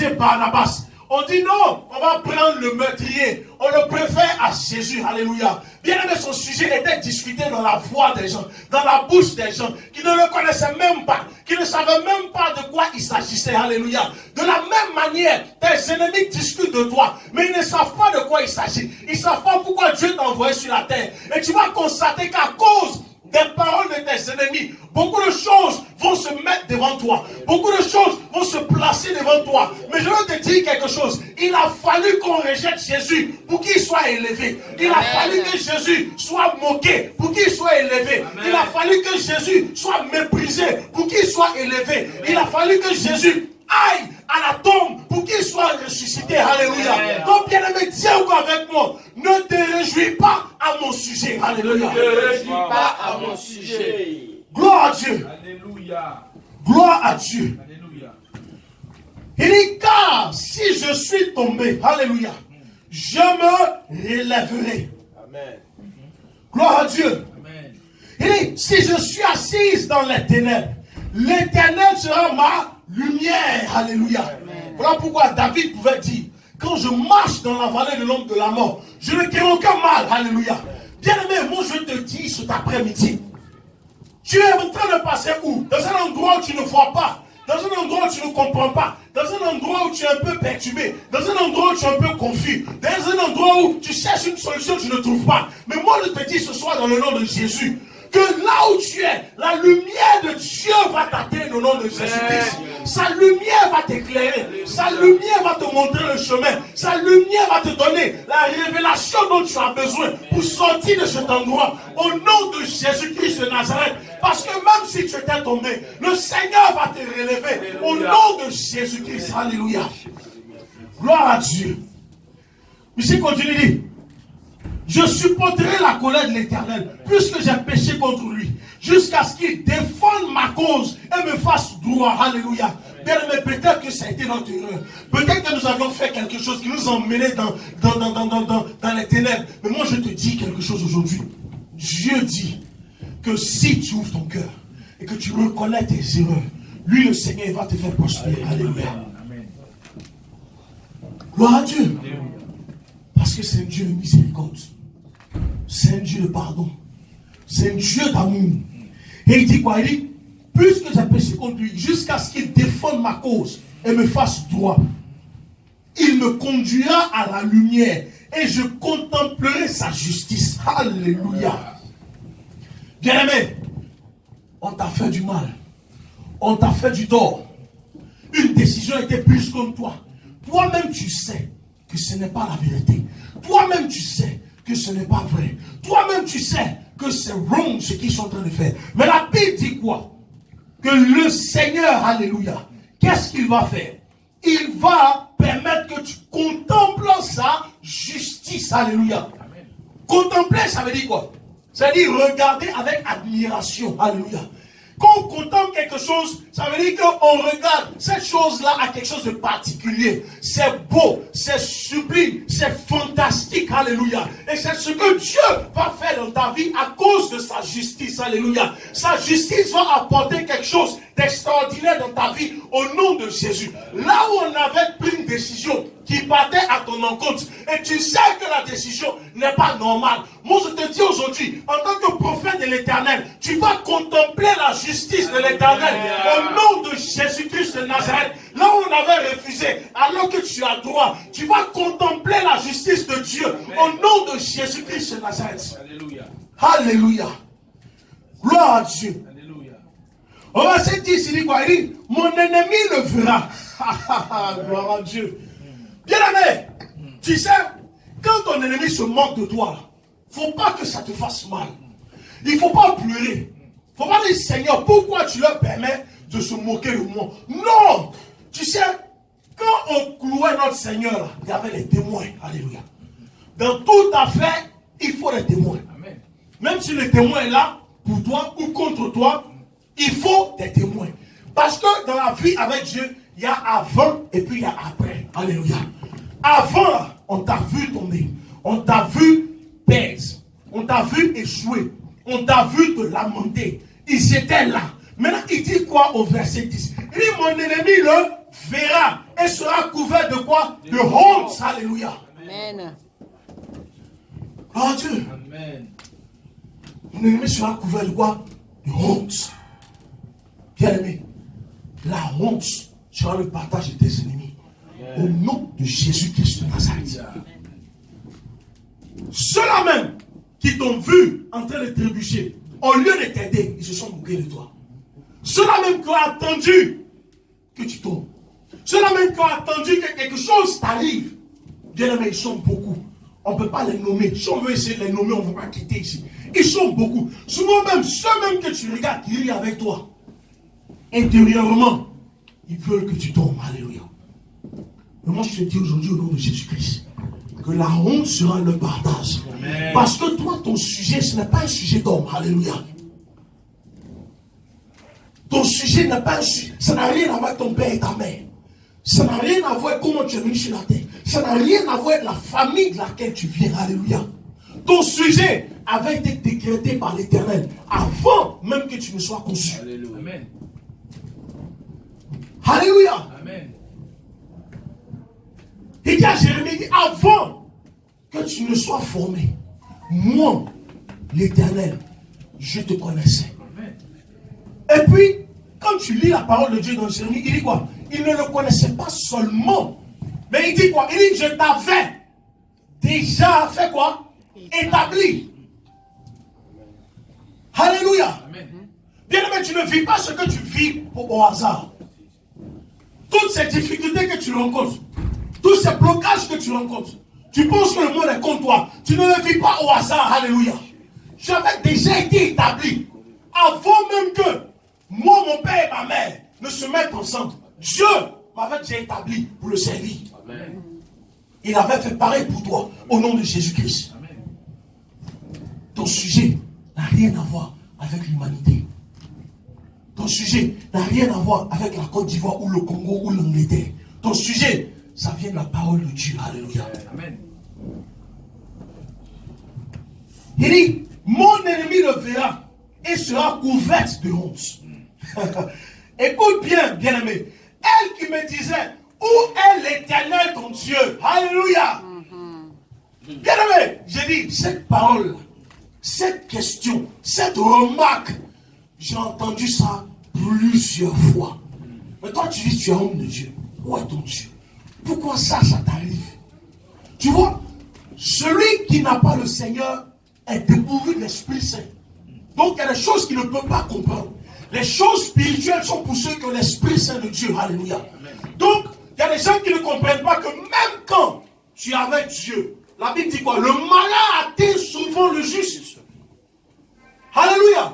choisi Barnabas. On dit non, on va prendre le meurtrier. On le préfère à Jésus. Alléluia. Bien aimé, son sujet était discuté dans la voix des gens, dans la bouche des gens, qui ne le connaissaient même pas, qui ne savaient même pas de quoi il s'agissait. Alléluia. De la même manière, tes ennemis discutent de toi, mais ils ne savent pas de quoi il s'agit. Ils ne savent pas pourquoi Dieu t'a envoyé sur la terre. Et tu vas constater qu'à cause des paroles de tes ennemis, beaucoup de choses vont se mettre devant toi. Beaucoup de choses vont se placer devant toi. Mais je veux te dire quelque chose. Il a fallu qu'on rejette Jésus pour qu'il soit élevé. Il a fallu que Jésus soit moqué pour qu'il soit élevé. Il a fallu que Jésus soit méprisé pour qu'il soit élevé. Il a fallu que Jésus aille à la tombe pour qu'il soit ressuscité. Alléluia. Donc bien aimé, tiens avec moi. Ne te réjouis pas à mon sujet. Alléluia. Ne te réjouis pas à mon sujet. Gloire à Dieu. Alléluia. Gloire à Dieu. Alléluia. Il dit, car si je suis tombé, alléluia, je me relèverai. Amen. Gloire à Dieu. Amen. Il dit, si je suis assise dans les ténèbres, l'Éternel sera ma lumière. Alléluia. Amen. Voilà pourquoi David pouvait dire, quand je marche dans la vallée de l'ombre de la mort, je ne crains aucun mal. Alléluia. Bien aimé, moi je te dis cet après-midi, tu es en train de passer où? Dans un endroit où tu ne vois pas, dans un endroit où tu ne comprends pas, dans un endroit où tu es un peu perturbé, dans un endroit où tu es un peu confus, dans un endroit où tu cherches une solution que tu ne trouves pas. Mais moi je te dis ce soir dans le nom de Jésus, que là où tu es, la lumière de Dieu va t'atteindre au nom de Jésus-Christ. Sa lumière va t'éclairer. Sa lumière va te montrer le chemin. Sa lumière va te donner la révélation dont tu as besoin pour sortir de cet endroit. Au nom de Jésus-Christ de Nazareth. Parce que même si tu étais tombé, le Seigneur va te relever. Au nom de Jésus-Christ. Alléluia. Gloire à Dieu. Ici continue dit. Je supporterai la colère de l'Éternel, puisque j'ai péché contre lui, jusqu'à ce qu'il défende ma cause et me fasse droit. Alléluia. Bien aimé, peut-être que ça a été notre erreur. Peut-être que nous avions fait quelque chose qui nous emmenait dans les ténèbres. Mais moi, je te dis quelque chose aujourd'hui. Dieu dit que si tu ouvres ton cœur et que tu reconnais tes erreurs, lui, le Seigneur, va te faire prospérer. Alléluia. Gloire à Dieu. Parce que c'est un Dieu de miséricorde. C'est un Dieu de pardon. C'est un Dieu d'amour. Et il dit quoi? Il dit, puisque j'ai péché contre lui, jusqu'à ce qu'il défende ma cause et me fasse droit, il me conduira à la lumière et je contemplerai sa justice. Alléluia. Bien-aimé, on t'a fait du mal. On t'a fait du tort. Une décision était prise contre toi. Toi-même, tu sais que ce n'est pas la vérité. Toi-même, tu sais que ce n'est pas vrai. Toi-même, tu sais que c'est wrong ce qu'ils sont en train de faire. Mais la Bible dit quoi? Que le Seigneur, alléluia, qu'est-ce qu'il va faire? Il va permettre que tu contemples sa justice, alléluia. Amen. Contempler, ça veut dire quoi? Ça veut dire regarder avec admiration, alléluia. Quand on contemple quelque chose, ça veut dire qu'on regarde cette chose-là à quelque chose de particulier. C'est beau, c'est sublime, c'est fantastique, alléluia. Et c'est ce que Dieu va faire dans ta vie à cause de sa justice, alléluia. Sa justice va apporter quelque chose d'extraordinaire dans ta vie au nom de Jésus. Là où on avait pris une décision qui partait à ton encontre, et tu sais que la décision n'est pas normale. Moi je te dis aujourd'hui, en tant que prophète de l'Éternel, tu vas contempler la justice de l'Éternel au nom de Jésus-Christ de Nazareth. Là où on avait refusé, alors que tu as droit, tu vas contempler la justice de Dieu au nom de Jésus-Christ de Nazareth. Alléluia. Alléluia. Gloire à Dieu. Alléluia. On va se dire, il dit quoi? Il dit, mon ennemi le verra. Gloire à Dieu. Bien aimé, tu sais, quand ton ennemi se moque de toi, il ne faut pas que ça te fasse mal. Il ne faut pas pleurer. Il ne faut pas dire, Seigneur, pourquoi tu leur permets de se moquer de moi? Non! Tu sais, quand on clouait notre Seigneur, il y avait les témoins. Alléluia. Dans toute affaire, il faut les témoins. Amen. Même si le témoin est là, pour toi ou contre toi, il faut des témoins. Parce que dans la vie avec Dieu, il y a avant et puis il y a après. Alléluia. Avant, on t'a vu tomber. On t'a vu perdre. On t'a vu échouer. On t'a vu te lamenter. Ils étaient là. Maintenant, il dit quoi au verset 10? Il dit, mon ennemi le verra et sera couvert de quoi? De honte. Alléluia. Amen. Oh Dieu. Amen. Mon ennemi sera couvert de quoi? De honte. Bien aimé, la honte sera le partage de tes ennemis. Au nom de Jésus-Christ de Nazareth. Ceux-là même qui t'ont vu en train de trébucher, au lieu de t'aider, ils se sont moqués de toi. Ceux-là même qui ont attendu que tu tombes. Ceux-là même qui ont attendu que quelque chose t'arrive. Bien aimé, ils sont beaucoup. On ne peut pas les nommer. Si on veut essayer de les nommer, on ne va pas quitter ici. Ils sont beaucoup. Souvent même, ceux même que tu regardes qui rient avec toi, intérieurement, ils veulent que tu tombes. Alléluia. Mais moi, je te dis aujourd'hui au nom de Jésus-Christ que la honte sera le partage. Amen. Parce que toi, ton sujet, ce n'est pas un sujet d'homme. Alléluia. Ton sujet n'est pas un sujet. Ça n'a rien à voir avec ton père et ta mère. Ça n'a rien à voir avec comment tu es venu sur la terre. Ça n'a rien à voir avec la famille de laquelle tu viens. Alléluia. Ton sujet avait été décrété par l'Éternel avant même que tu ne sois conçu. Alléluia. Amen. Alléluia. Amen. Il dit à Jérémie, dit, avant que tu ne sois formé, moi, l'Éternel, je te connaissais. Amen. Et puis, quand tu lis la parole de Dieu dans Jérémie, il dit quoi? Il ne le connaissait pas seulement, mais il dit quoi? Il dit, je t'avais déjà fait quoi? Établi. Alléluia. Amen. Bien aimé, tu ne vis pas ce que tu vis au hasard. Toutes ces difficultés que tu rencontres, tous ces blocages que tu rencontres, tu penses que le monde est contre toi. Tu ne le vis pas au hasard. Alléluia. J'avais déjà été établi. Avant même que moi, mon père et ma mère ne se mettent ensemble, Dieu m'avait déjà établi pour le servir. Amen. Il avait fait pareil pour toi, au nom de Jésus-Christ. Ton sujet n'a rien à voir avec l'humanité. Ton sujet n'a rien à voir avec la Côte d'Ivoire ou le Congo ou l'Angleterre. Ton sujet, ça vient de la parole de Dieu. Alléluia. Amen. Il dit, mon ennemi le verra et sera couverte de honte. Écoute bien, bien-aimé. Elle qui me disait, où est l'Éternel ton Dieu? Alléluia. Bien-aimé, j'ai dit, cette parole, cette question, cette remarque, j'ai entendu ça plusieurs fois. Mais toi, tu dis, tu es homme de Dieu. Où est ton Dieu? Pourquoi ça t'arrive? Tu vois, celui qui n'a pas le Seigneur est dépourvu de l'Esprit Saint. Donc, il y a des choses qu'il ne peut pas comprendre. Les choses spirituelles sont pour ceux qui ont l'Esprit Saint de Dieu. Alléluia. Donc, il y a des gens qui ne comprennent pas que même quand tu es avec Dieu, la Bible dit quoi? Le malin atteint souvent le juste. Alléluia.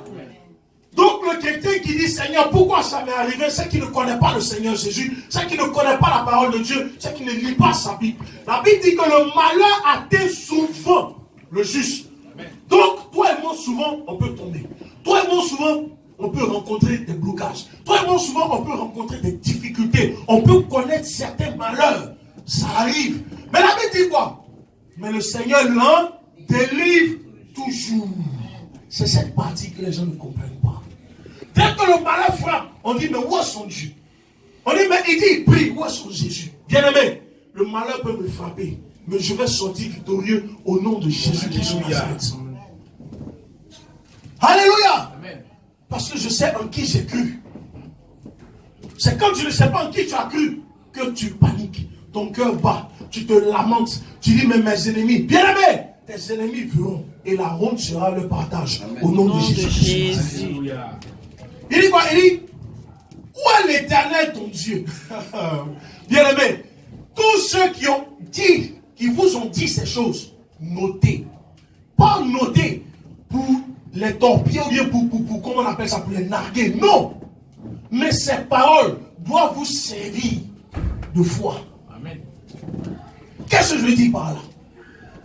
Donc le chrétien qui dit Seigneur, pourquoi ça m'est arrivé? C'est qu'il ne connaît pas le Seigneur Jésus, c'est qu'il ne connaît pas la parole de Dieu, c'est qu'il ne lit pas sa Bible. La Bible dit que le malheur atteint souvent le juste. Donc toi et moi souvent on peut tomber. Toi et moi souvent on peut rencontrer des blocages. Toi et moi souvent on peut rencontrer des difficultés. On peut connaître certains malheurs. Ça arrive. Mais la Bible dit quoi? Mais le Seigneur l'en délivre toujours. C'est cette partie que les gens ne comprennent pas. Dès que le malheur frappe, on dit, mais où est son Dieu? On dit, mais il dit, il prie, où est son Jésus? Bien-aimé, le malheur peut me frapper, mais je vais sortir victorieux au nom de Jésus-Christ de Nazareth. Alléluia! Amen. Parce que je sais en qui j'ai cru. C'est quand tu ne sais pas en qui tu as cru que tu paniques. Ton cœur bat, tu te lamentes, tu dis, mais mes ennemis, bien-aimé, tes ennemis verront et la honte sera le partage. Amen. Au nom de Jésus. Alléluia. Il dit quoi? Il dit, où est l'Éternel ton Dieu? Bien-aimé, tous ceux qui ont dit, qui vous ont dit ces choses, notez. Pas noter pour les torpiller ou bien pour comment on appelle ça, pour les narguer. Non. Mais ces paroles doivent vous servir de foi. Amen. Qu'est-ce que je veux dire par là?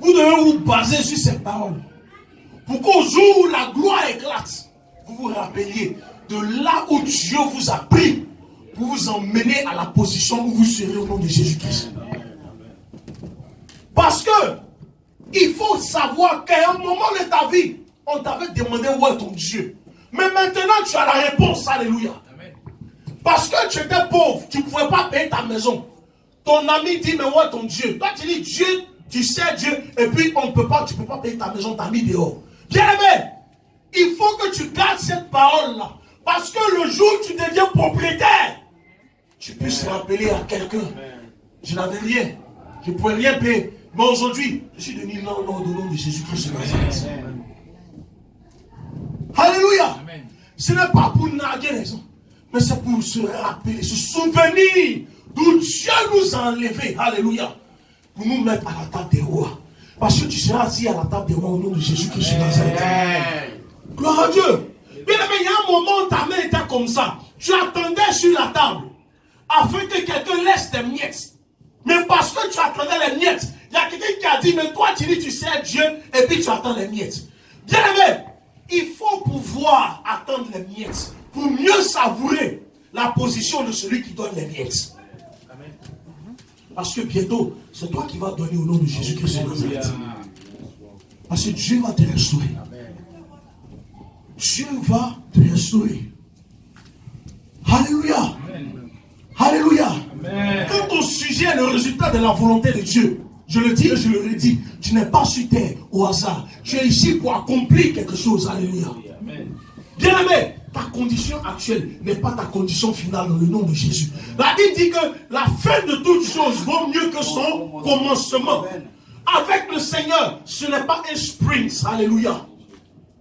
Vous devez vous baser sur ces paroles. Pour qu'au jour où la gloire éclate, vous vous rappeliez de là où Dieu vous a pris pour vous emmener à la position où vous serez au nom de Jésus-Christ. Parce que il faut savoir qu'à un moment de ta vie, on t'avait demandé où est ton Dieu. Mais maintenant, tu as la réponse. Alléluia. Parce que tu étais pauvre, tu ne pouvais pas payer ta maison. Ton ami dit, mais ouais, ton Dieu. Toi, tu dis Dieu, tu sais Dieu, et puis tu ne peux pas payer ta maison, t'as mis dehors. Bien aimé, il faut que tu gardes cette parole-là. Parce que le jour où tu deviens propriétaire, tu puisses rappeler à quelqu'un, je n'avais rien, je ne pouvais rien payer. Mais aujourd'hui, je suis devenu non, au nom de Jésus-Christ de Nazareth. Alléluia. Amen. Ce n'est pas pour narguer les gens, mais c'est pour se rappeler, se souvenir d'où Dieu nous a enlevés. Alléluia. Pour nous mettre à la table des rois. Parce que tu seras assis à la table des rois au nom de Jésus-Christ de Nazareth. Gloire à Dieu. Bien aimé, il y a un moment où ta main était comme ça. Tu attendais sur la table afin que quelqu'un laisse tes miettes. Mais parce que tu attendais les miettes, il y a quelqu'un qui a dit, mais toi tu dis tu sais Dieu et puis tu attends les miettes. Bien aimé, il faut pouvoir attendre les miettes pour mieux savourer la position de celui qui donne les miettes. Amen. Parce que bientôt, c'est toi qui vas donner au nom de Jésus-Christ de Nazareth. Parce que Dieu va te restaurer. Dieu va te restaurer. Alléluia. Amen. Alléluia. Amen. Quand ton sujet est le résultat de la volonté de Dieu, je le dis et je le redis, tu n'es pas sur terre au hasard. Tu es ici pour accomplir quelque chose. Alléluia. Amen. Bien aimé, ta condition actuelle n'est pas ta condition finale dans le nom de Jésus. La Bible dit que la fin de toute chose vaut mieux que son commencement. Avec le Seigneur, ce n'est pas un sprint. Alléluia.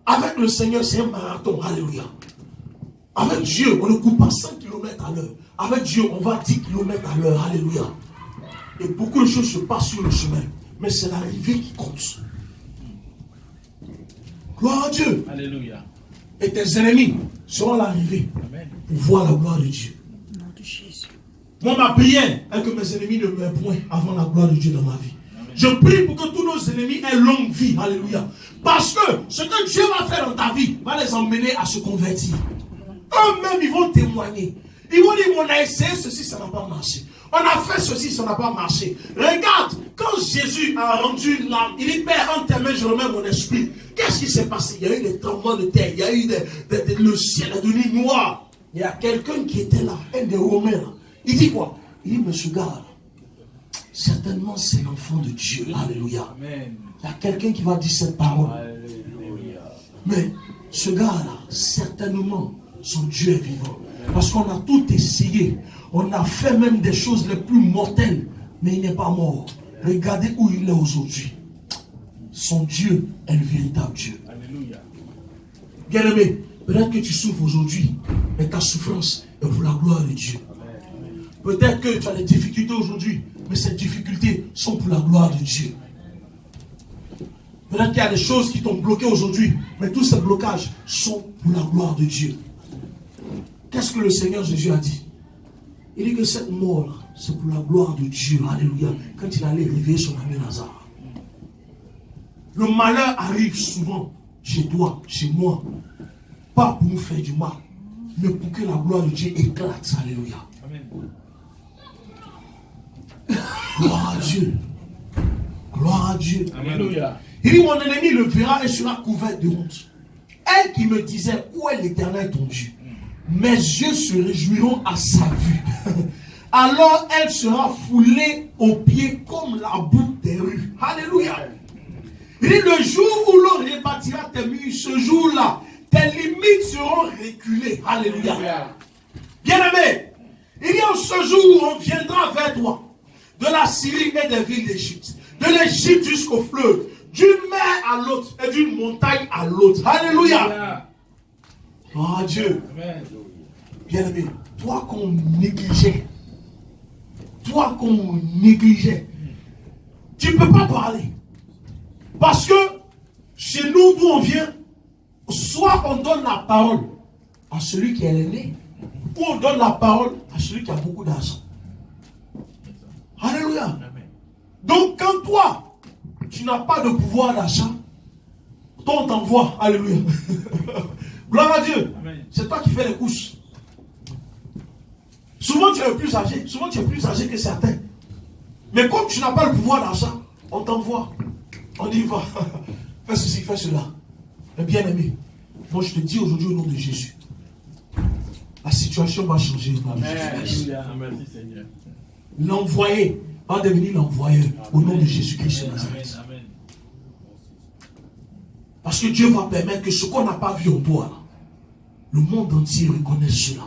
Avec le Seigneur, c'est un marathon. Alléluia. Avec Dieu, on ne court pas 5 km à l'heure. Avec Dieu, on va 10 km à l'heure. Alléluia. Et beaucoup de choses se passent sur le chemin. Mais c'est l'arrivée qui compte. Gloire à Dieu. Alléluia. Et tes ennemis seront l'arrivée pour voir la gloire de Dieu. Moi, ma prière est que mes ennemis ne meurent point avant la gloire de Dieu dans ma vie. Je prie pour que tous nos ennemis aient longue vie. Alléluia. Parce que ce que Dieu va faire dans ta vie va les emmener à se convertir. Eux-mêmes, ils vont témoigner. Ils vont dire, on a essayé ceci, ça n'a pas marché. On a fait ceci, ça n'a pas marché. Regarde, quand Jésus a rendu l'âme, il dit, Père, entre tes mains, je remets mon esprit. Qu'est-ce qui s'est passé? Il y a eu des tremblements de terre, il y a eu le ciel est devenu noir. Il y a quelqu'un qui était là, un des Romains là. Il dit quoi? Il dit, monsieur gars, certainement c'est l'enfant de Dieu. Alléluia. Amen. Il y a quelqu'un qui va dire cette parole. Alléluia. Mais ce gars-là, certainement, son Dieu est vivant. Parce qu'on a tout essayé. On a fait même des choses les plus mortelles. Mais il n'est pas mort. Regardez où il est aujourd'hui. Son Dieu est le véritable Dieu. Alléluia. Bien-aimé, peut-être que tu souffres aujourd'hui, mais ta souffrance est pour la gloire de Dieu. Peut-être que tu as des difficultés aujourd'hui, mais ces difficultés sont pour la gloire de Dieu. Peut-être qu'il y a des choses qui t'ont bloqué aujourd'hui, mais tous ces blocages sont pour la gloire de Dieu. Qu'est-ce que le Seigneur Jésus a dit? Il dit que cette mort, c'est pour la gloire de Dieu. Alléluia. Quand il allait réveiller son ami Lazare. Le malheur arrive souvent chez toi, chez moi. Pas pour nous faire du mal, mais pour que la gloire de Dieu éclate. Alléluia. Amen. Gloire à Dieu. Gloire à Dieu. Alléluia. Il dit, mon ennemi le verra et sera couvert de honte. Elle qui me disait, où est l'Éternel ton Dieu? Mes yeux se réjouiront à sa vue. Alors elle sera foulée aux pieds comme la boue des rues. Alléluia. Il dit, le jour où l'on rebâtira tes murs, ce jour-là, tes limites seront reculées. Alléluia. Bien-aimé, il y a ce jour où on viendra vers toi, de la Syrie et des villes d'Égypte, de l'Égypte jusqu'au fleuve, d'une mer à l'autre et d'une montagne à l'autre. Alléluia. Oh Dieu. Bien-aimé, toi qu'on négligeait, tu ne peux pas parler. Parce que chez nous, d'où on vient, soit on donne la parole à celui qui est l'aîné, ou on donne la parole à celui qui a beaucoup d'argent. Alléluia. Donc quand toi, tu n'as pas de pouvoir d'achat, toi on t'envoie. Alléluia. Gloire à Dieu. C'est toi qui fais les couches. Souvent tu es plus âgé. Souvent tu es plus âgé que certains. Mais comme tu n'as pas le pouvoir d'achat, on t'envoie. On dit va. Fais ceci, fais cela. Mais bien aimé, moi je te dis aujourd'hui au nom de Jésus, la situation va changer au nom de Jésus. Merci Seigneur. l'envoyé va devenir l'envoyeur au nom de Jésus-Christ de Nazareth. Parce que Dieu va permettre que ce qu'on n'a pas vu en toi, le monde entier reconnaisse cela.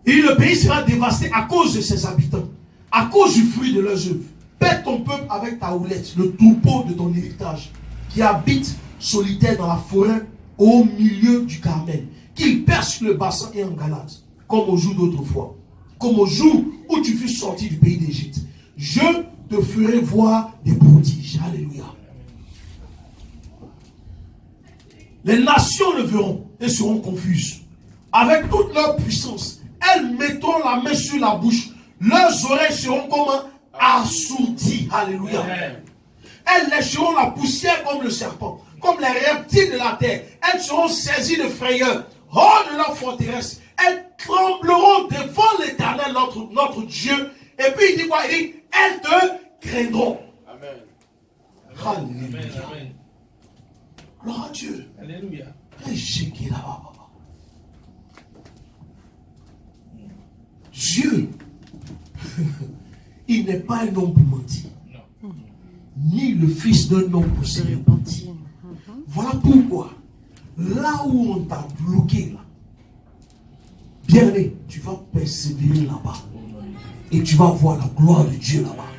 Et le pays sera dévasté à cause de ses habitants, à cause du fruit de leurs œuvres. Paie ton peuple avec ta houlette, le troupeau de ton héritage, qui habite solitaire dans la forêt au milieu du Carmel, qu'il perce le bassin et en Galade, comme au jour d'autrefois, comme au jour où tu fus sorti du pays d'Égypte. Je te ferai voir des prodiges. Alléluia. Les nations le verront et seront confuses. Avec toute leur puissance, elles mettront la main sur la bouche. Leurs oreilles seront comme assourdies. Alléluia. Elles lécheront la poussière comme le serpent, comme les reptiles de la terre. Elles seront saisies de frayeur hors de leur forteresse. Elles trembleront devant l'Éternel, notre Dieu. Et puis il dit quoi? Il dit, elles te craindront. Amen. Alléluia. Amen. Gloire à Dieu. Alléluia. Dieu, il n'est pas un homme pour mentir, ni le fils d'un homme pour se repentir. Voilà pourquoi, là où on t'a bloqué, là, bien aimé, tu vas persévérer là-bas. Et tu vas voir la gloire de Dieu là-bas.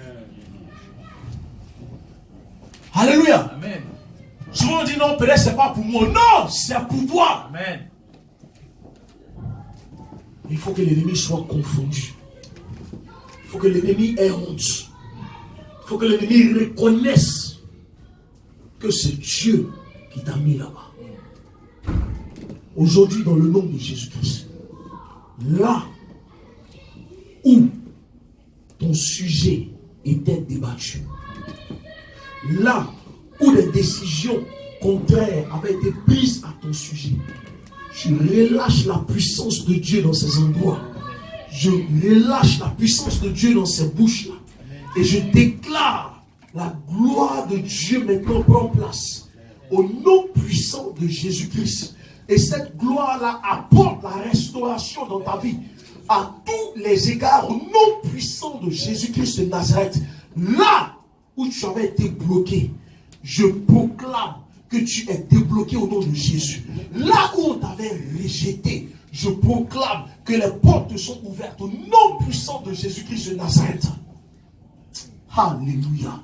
Alléluia. Amen. Souvent on dit non, peut-être c'est pas pour moi. Non, c'est pour toi. Amen. Il faut que l'ennemi soit confondu. Il faut que l'ennemi ait honte. Il faut que l'ennemi reconnaisse que c'est Dieu qui t'a mis là-bas. Aujourd'hui, dans le nom de Jésus-Christ, là où ton sujet était débattu, là où les décisions contraires avaient été prises à ton sujet, je relâche la puissance de Dieu dans ces endroits. Je relâche la puissance de Dieu dans ces bouches-là. Et je déclare la gloire de Dieu maintenant prend place. Au nom puissant de Jésus-Christ. Et cette gloire-là apporte la restauration dans ta vie. À tous les égards, au nom puissant de Jésus-Christ de Nazareth. Là où tu avais été bloqué, je proclame que tu es débloqué au nom de Jésus. Là où on t'avait rejeté, je proclame que les portes te sont ouvertes au nom puissant de Jésus-Christ de Nazareth. Alléluia.